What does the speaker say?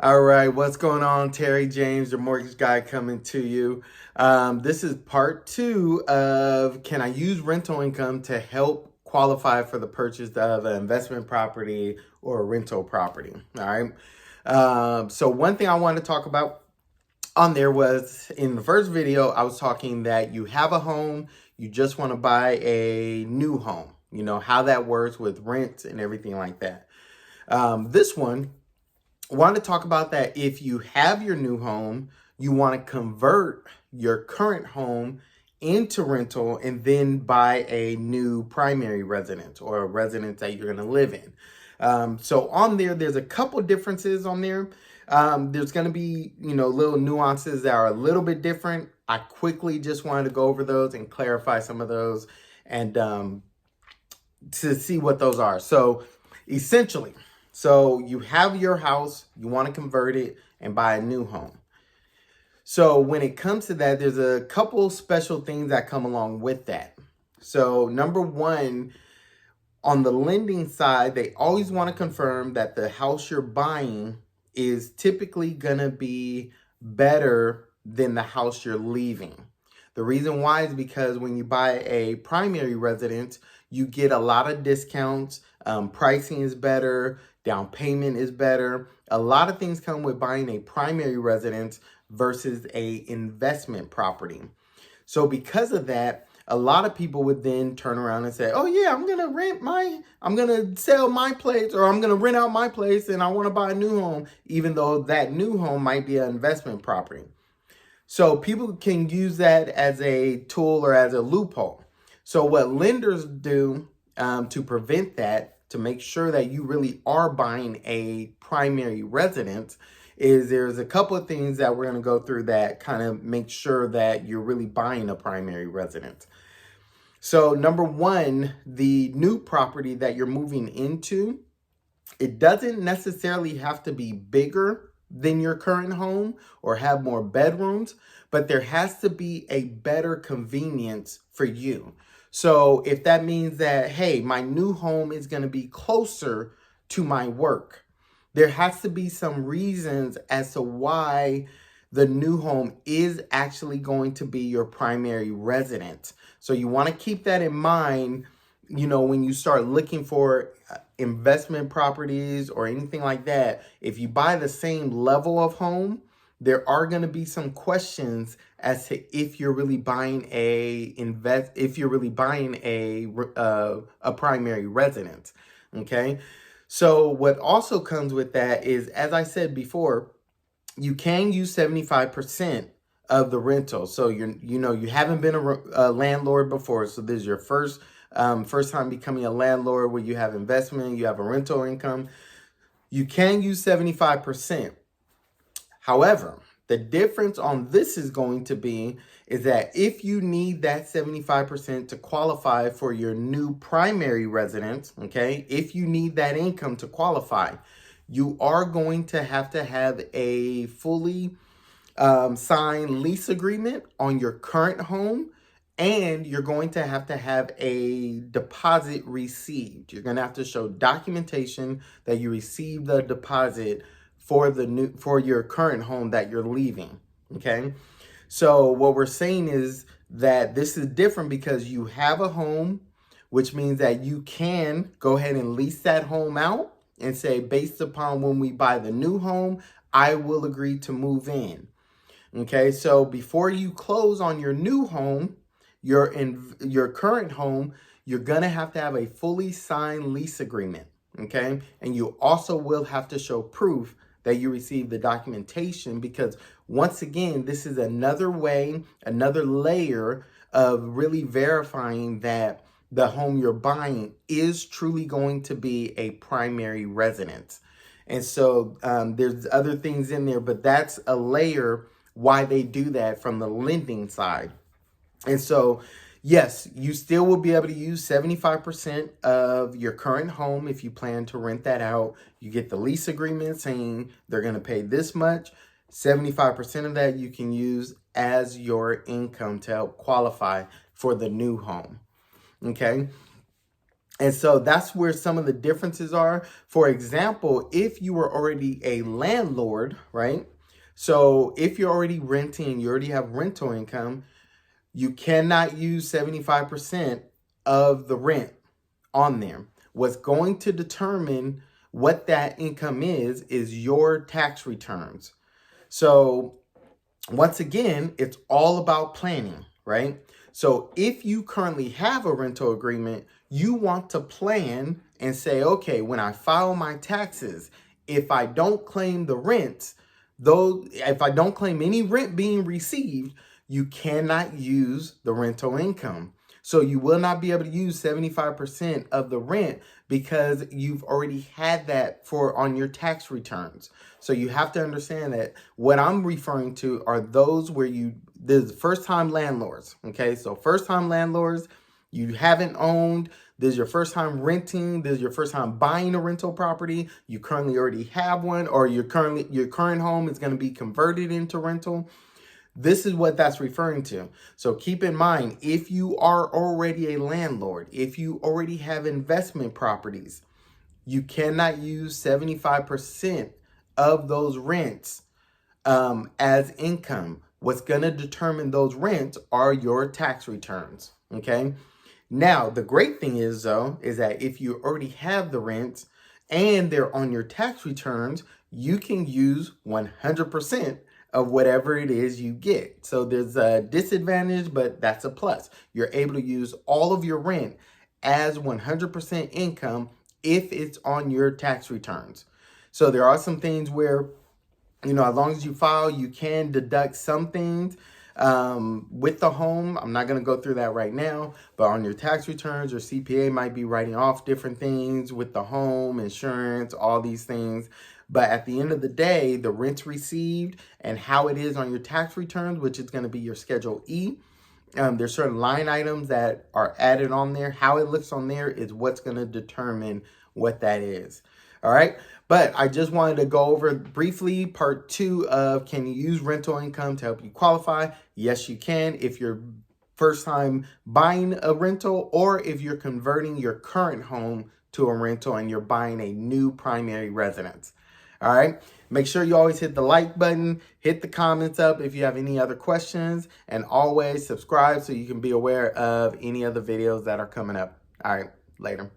All right, what's going on? Terry James, your mortgage guy, coming to you. This is part two of can I use rental income to help qualify for the purchase of an investment property or a rental property? All right. So one thing I wanted to talk about on there was in the first video, I was talking that you have a home, you just want to buy a new home, how that works with rent and everything like that. This one, I want to talk about that if you have your new home, you want to convert your current home into rental and then buy a new primary residence or a residence that you're going to live in. So on there's a couple differences on there. There's going to be, little nuances that are a little bit different. I quickly just wanted to go over those and clarify some of those and to see what those are. So essentially, you have your house, you want to convert it and buy a new home. So when it comes to that, there's a couple special things that come along with that. So number one, on the lending side, they always want to confirm that the house you're buying is typically going to be better than the house you're leaving. The reason why is because when you buy a primary residence, you get a lot of discounts. Pricing is better. Down payment is better. A lot of things come with buying a primary residence versus a investment property. So because of that, a lot of people would then turn around and say, oh yeah, I'm going to sell my place, or I'm going to rent out my place and I want to buy a new home, even though that new home might be an investment property. So people can use that as a tool or as a loophole. So what lenders do to prevent that, to make sure that you really are buying a primary residence, is there's a couple of things that we're going to go through that kind of make sure that you're really buying a primary residence. So number one, the new property that you're moving into, it doesn't necessarily have to be bigger than your current home or have more bedrooms, but there has to be a better convenience for you. So if that means that, hey, my new home is going to be closer to my work, there has to be some reasons as to why the new home is actually going to be your primary residence. So you want to keep that in mind, when you start looking for investment properties or anything like that. If you buy the same level of home, there are going to be some questions as to if you're really buying a primary residence. Okay. So what also comes with that is, as I said before, you can use 75% of the rental. So you haven't been a landlord before. So this is your first time becoming a landlord where you have investment, you have a rental income. You can use 75%. However, the difference on this is going to be is that if you need that 75% to qualify for your new primary residence, okay, if you need that income to qualify, you are going to have a fully signed lease agreement on your current home, and you're going to have a deposit received. You're going to have to show documentation that you received the deposit for your current home that you're leaving. Okay. So what we're saying is that this is different because you have a home, which means that you can go ahead and lease that home out and say, based upon when we buy the new home, I will agree to move in. Okay. So before you close on your new home, your current home, you're going to have a fully signed lease agreement. Okay. And you also will have to show proof that you received the documentation, because once again, this is another layer of really verifying that the home you're buying is truly going to be a primary residence. And so there's other things in there, but that's a layer why they do that from the lending side. And so, yes, you still will be able to use 75% of your current home if you plan to rent that out. You get the lease agreement saying they're going to pay this much. 75% of that you can use as your income to help qualify for the new home. Okay. And so that's where some of the differences are. For example, if you were already a landlord, right? So if you're already renting, you already have rental income, you cannot use 75% of the rent on there. What's going to determine what that income is your tax returns. So once again, it's all about planning, right? So if you currently have a rental agreement, you want to plan and say, okay, when I file my taxes, if I don't claim the rents, though, if I don't claim any rent being received, you cannot use the rental income. So you will not be able to use 75% of the rent because you've already had that for on your tax returns. So you have to understand that what I'm referring to are those where there's first time landlords. Okay, so first time landlords, you haven't owned, this is your first time renting, this is your first time buying a rental property, you currently already have one, or your current home is going to be converted into rental. This is what that's referring to. So keep in mind, if you are already a landlord, if you already have investment properties, you cannot use 75% of those rents as income. What's going to determine those rents are your tax returns. Okay. Now, the great thing is, though, is that if you already have the rents and they're on your tax returns, you can use 100% of whatever it is you get. So there's a disadvantage, but that's a plus. You're able to use all of your rent as 100% income if it's on your tax returns. So there are some things where, as long as you file, you can deduct some things with the home. I'm not going to go through that right now, but on your tax returns, your CPA might be writing off different things with the home, insurance, all these things. But at the end of the day, the rents received and how it is on your tax returns, which is going to be your Schedule E. There's certain line items that are added on there. How it looks on there is what's going to determine what that is. All right. But I just wanted to go over briefly part 2 of can you use rental income to help you qualify? Yes, you can if you're first time buying a rental or if you're converting your current home to a rental and you're buying a new primary residence. All right. Make sure you always hit the like button, hit the comments up if you have any other questions, and always subscribe so you can be aware of any other videos that are coming up. All right. Later.